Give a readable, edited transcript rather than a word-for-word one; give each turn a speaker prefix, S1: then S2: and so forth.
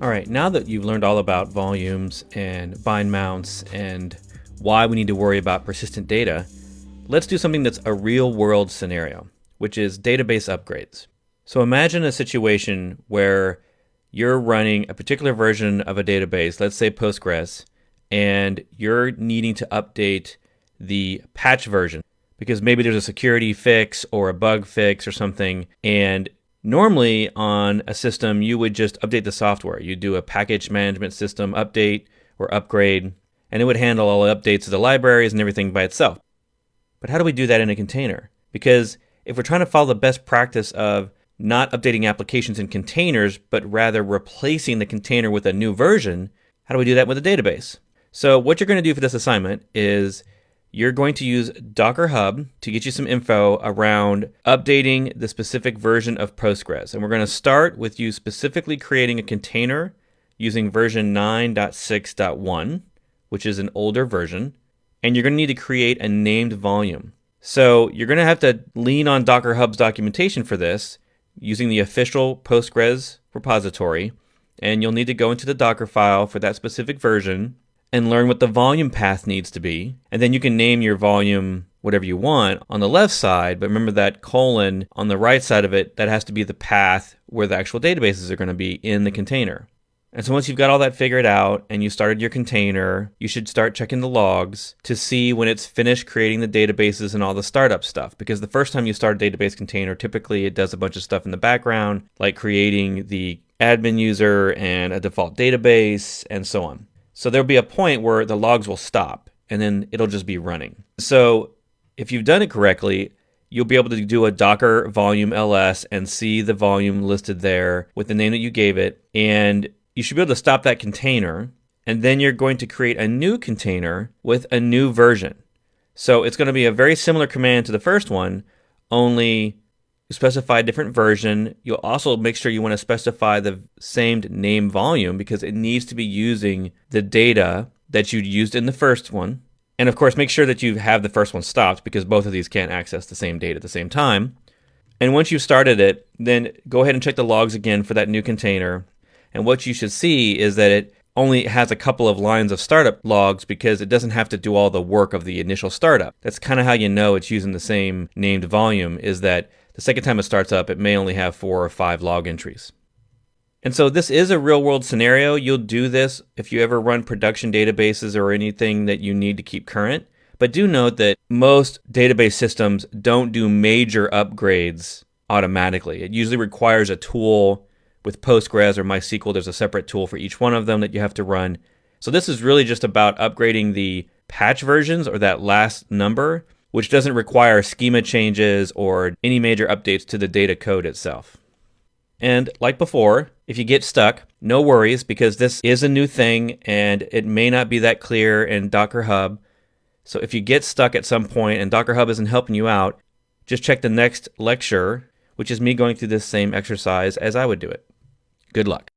S1: All right, now that you've learned all about volumes and bind mounts and why we need to worry about persistent data, let's do something that's a real-world scenario, which is database upgrades. So imagine a situation where you're running a particular version of a database, let's say Postgres, and you're needing to update the patch version because maybe there's a security fix or a bug fix or something, and normally on a system, you would just update the software. You do a package management system update or upgrade, and it would handle all the updates of the libraries and everything by itself. But how do we do that in a container? Because if we're trying to follow the best practice of not updating applications in containers, but rather replacing the container with a new version, how do we do that with a database? So what you're going to do for this assignment is you're going to use Docker Hub to get you some info around updating the specific version of Postgres. And we're going to start with you specifically creating a container using version 9.6.1, which is an older version. And you're going to need to create a named volume. So you're going to have to lean on Docker Hub's documentation for this using the official Postgres repository. And you'll need to go into the Docker file for that specific version and learn what the volume path needs to be. And then you can name your volume whatever you want on the left side, but remember that colon on the right side of it, that has to be the path where the actual databases are going to be in the container. And so once you've got all that figured out and you started your container, you should start checking the logs to see when it's finished creating the databases and all the startup stuff. Because the first time you start a database container, typically it does a bunch of stuff in the background, like creating the admin user and a default database and so on. So there'll be a point where the logs will stop and then it'll just be running. So if you've done it correctly, you'll be able to do a Docker volume ls and see the volume listed there with the name that you gave it. And you should be able to stop that container. And then you're going to create a new container with a new version. So it's going to be a very similar command to the first one, only you specify a different version. You'll also make sure you want to specify the same name volume because it needs to be using the data that you used in the first one. And of course, make sure that you have the first one stopped because both of these can't access the same data at the same time. And once you've started it, then go ahead and check the logs again for that new container. And what you should see is that it only has a couple of lines of startup logs because it doesn't have to do all the work of the initial startup. That's kind of how you know it's using the same named volume, is that the second time it starts up, it may only have 4 or 5 log entries. And so this is a real world scenario. You'll do this if you ever run production databases or anything that you need to keep current. But do note that most database systems don't do major upgrades automatically. It usually requires a tool. With Postgres or MySQL, there's a separate tool for each one of them that you have to run. So this is really just about upgrading the patch versions or that last number, which doesn't require schema changes or any major updates to the data code itself. And like before, if you get stuck, no worries because this is a new thing and it may not be that clear in Docker Hub. So if you get stuck at some point and Docker Hub isn't helping you out, just check the next lecture, which is me going through this same exercise as I would do it. Good luck.